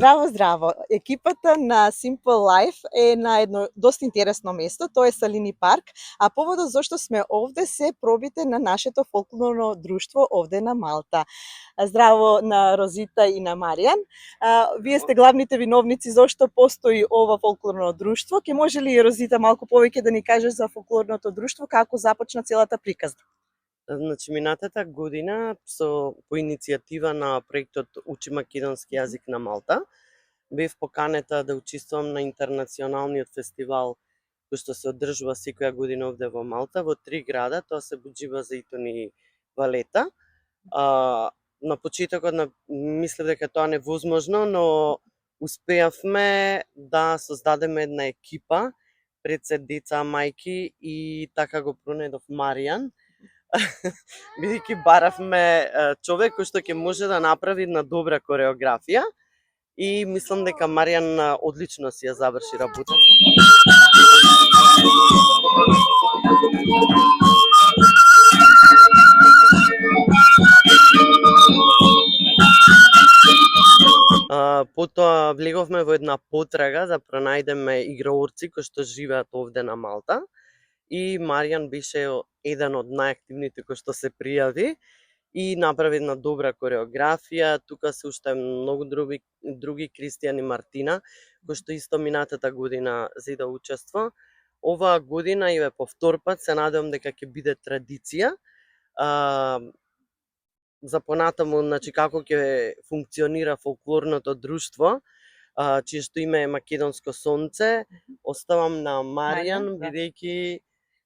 Здраво, здраво! Екипата на Simple Life е на едно доста интересно место, тоа е Салини парк, а поводот зашто сме овде се пробите на нашето фолклорно друштво овде на Малта. Здраво на Розита и на Маријан. Вие сте главните виновници зашто постои ова фолклорно друштво. Ке може ли Розита малку повеќе да ни кажеш за фолклорното друштво, како започна целата приказна? Значи, минатата година по иницијатива на проектот Учи македонски јазик на Малта, бев поканета да учествувам на интернационалниот фестивал кој што се одржува секоја година овде во Малта, во 3 града, тоа се Буџиба, Зейтон и Валета. На почетокот мислев дека тоа невозможно, но успеавме да создадеме една екипа, пред се деца, мајки, и така го пронедов Маријан, бидејќи баравме човек кој што ќе може да направи една добра кореографија, и мислам дека Маријан одлично си ја заврши работата. Потоа влеговме во една потрага да пронајдеме играорци кои што живеат овде на Малта, и Маријан беше еден од најактивните кои што се пријави и направи една добра кореографија. Тука се уште многу други Кристијан и Мартина, кои што исто минатата година зеде учество. Оваа година и по втор пат се надевам дека ќе биде традиција. За понатаму, значи, како ќе функционира фолклорното друштво, чие што име е Македонско сонце, оставам на Маријан, бидејќи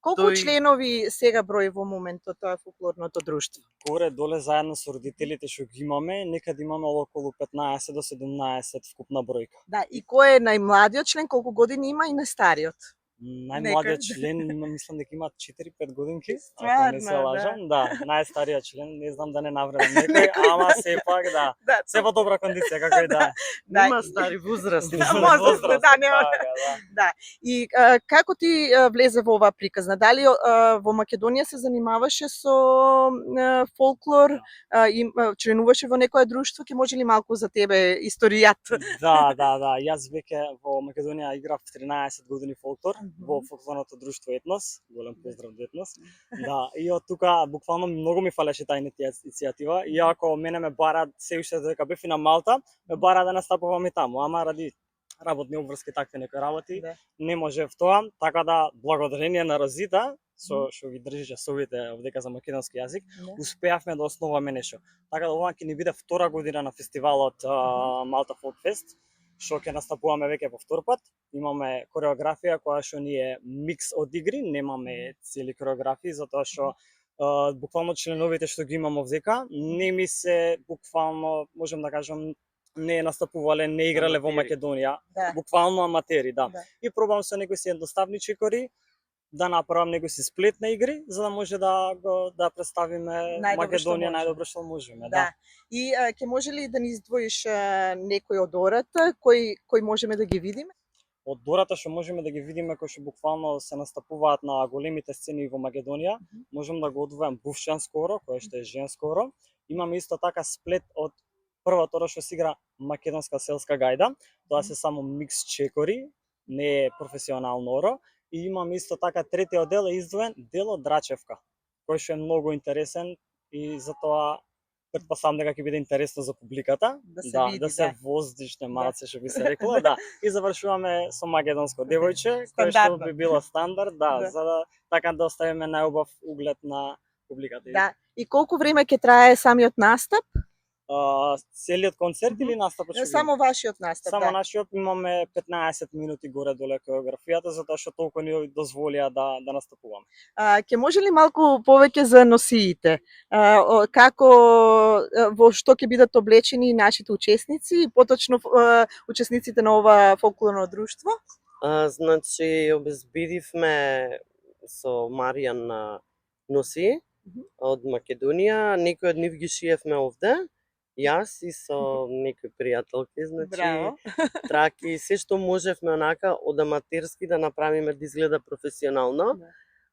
Колку членови сега брои во моментот тоа фолклорното друштво? Горе доле заедно со родителите што ги имаме, некаде имаме околу 15 до 17 вкупна бројка. Да, и кој е најмладиот член, колку години има, и најстариот? Најмладиот член мислам дека има 4-5 годинки, Стварно, ако не се лажам. Да, најстариот член, не знам да не навредам некој, ама сепак да. Се во добра кондиција како и да. Има стари возрасти. Возраст, да, нема. Да. И како ти влезе во оваа приказна? Дали во Македонија се занимаваше со фолклор, членуваше во некое друштво? Ке може ли малку за тебе историјата? Да. Јас веќе во Македонија играв 13 години фолклор во фолклорното друштво Етнос. Голем поздрав до Етнос. Да, и од тука буквално многу ми фалеше таа иницијатива, иако мене ме бара се уште дека бев и на Малта, ме бара да настапувам и таму, ама ради работни обврски, такви некои работи, не можев тоа, така да благодарение на Розита што ги држи часовите овдека за македонски јазик, успеавме да основаме нешто. Така да ова ќе ни биде втора година на фестивалот Малта Folk Fest, што ќе настапуваме веќе по втор пат. Имаме кореографија која што ни е микс од игри, немаме цели кореографии, затоа што буквално членовите што ги имам овдека не ми се буквално, можем да кажам, не настапувале, не играле во Македонија, буквално аматери, да. И пробам со некои си едноставни чекори да направам некои си сплет на игри, за да може да представиме Македонија најдобро што можеме, да. И ќе може ли да ни издвоиш некои од ората кои можеме да ги видиме? Од дората што можеме да ги видиме, кои што буквално се настапуваат на големите сцени во Македонија, можам да го одвојам Бувшанско оро, кое што е женско оро. Имаме исто така сплет од првото оро што се игра македонска селска гајда, тоа се само микс чекори, не е професионално оро. И имаме исто така третиот дел е издвоен дел од Драчевка, кој што е многу интересен и затоа претпоставам дека ќе биде интересно за публиката, да се воздишне малце што би се рекло, да. И завршуваме со македонско девојче, кој што би било стандард, за да така да оставиме најубав углед на публиката. Да. И колку време ќе трае самиот настап? Целиот концерт или настапот? Само вашиот настап, Само нашиот, имаме 15 минути горе доле кореографијата, затоа што толку ни дозволија да настапуваме. Ке може ли малку повеќе за носиите? Како, во што ќе бидат облечени нашите учесници и поточно учесниците на ова фолклорно друштво? Значи, обезбедивме со Маријан носи од Македонија, некои од нив ги шиевме овде, јас и со некои пријателки, значи, траки, се што можевме онака од аматерски да направиме да изгледа професионално,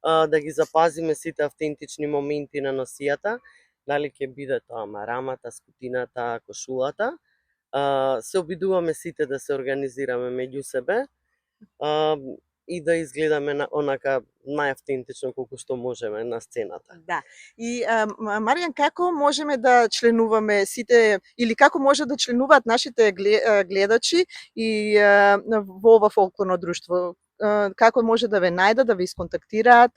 да ги запазиме сите автентични моменти на носијата, дали ќе биде тоа марамата, скутината, кошулата, Се обидуваме сите да се организираме меѓу себе и да изгледаме онака најавтентично колку што можеме на сцената. Да. И Маријан, како можеме да членуваме сите или како може да членуваат нашите гледачи и во ова фолклорно друштво? Како може да ве најдат, да ве исконтактираат?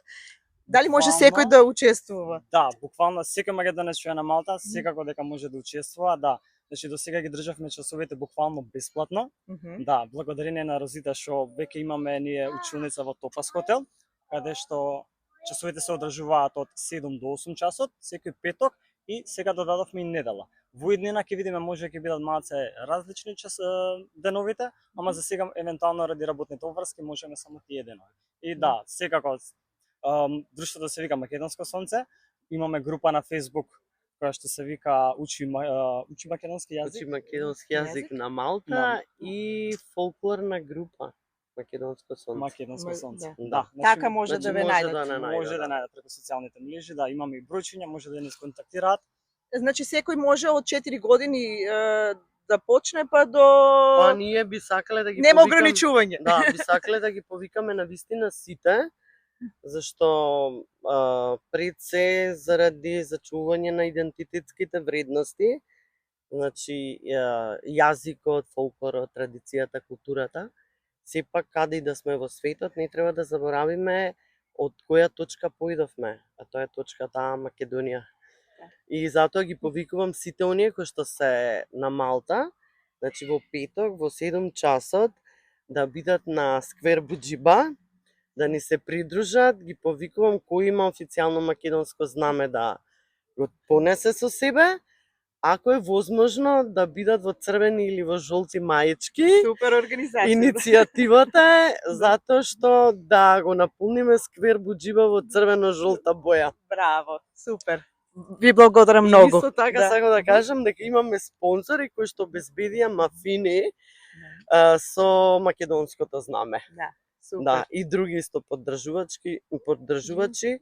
Дали може секој Буквално- да учествува? Да, буквално секој македонец што е на Малта, секако дека може да учествува, да. Значи до сега ги државме часовите буквално бесплатно. Мгм. Да, благодарение на Розита што веќе имаме ние училница во Топас хотел, каде што часовите се одржуваат од 7 до 8 часот, секој петок и сега додадовме и недела. Во иднина ќе видиме може ќе бидат малце различни деновите, ама за сега евентуално ради работните обврски можеме само тие денови. И да, секако друштвото се вика Македонско сонце, имаме група на Facebook која што се вика Учи македонски јазик. Учи македонски јазик на Малта На- и фолклорна група Македонско сонце. Македонско сонце. Да. Да, Така може да значи ве може најдат. да не најдат, може да да. најдат преку социјалните мрежи, да, имаме и бројчиња, може да ни сконтактираат. Значи секој може од 4 години да почне па до Па ние би сакале да ги нема повикам- ограничување. Да, би сакале да ги повикаме на вистина сите, зашто пред се заради зачување на идентитетските вредности, значи јазикот, фолклорот, традицијата, културата, сепак каде и да сме во светот, не треба да заборавиме од која точка поидовме, а тоа е точката Македонија. И затоа ги повикувам сите оние кои што се на Малта, значи во петок во 7 часот да бидат на Сквер Буџиба, да ни се придружат, ги повикувам кој има официјално македонско знаме да го понесе со себе, ако е возможно да бидат во црвени или во жолти маички. Супер организација. Иницијативата е затоа што да го наполниме Сквер Буџиба во црвено-жолта боја. Браво, супер. Ви благодарам И многу. исто така сакам да кажам дека имаме спонзори кои што обезбедија мафини со македонското знаме. Да, супер. Да, и други исто поддржувачи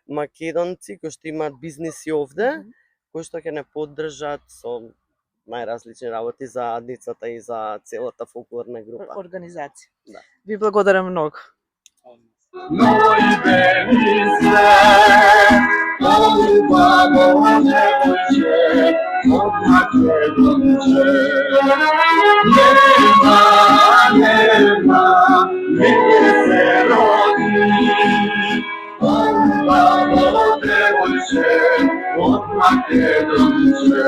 македонци кои што имаат бизниси овде, кои што ќе не поддржат со најразлични работи за децата и за целата фолклорна група. Организација. Да. Ви благодарам многу. Noi benisse, Olubabo nevoće, od Makedonče. Nema, nigdje se rodi, Olubabo nevoće, od Makedonče.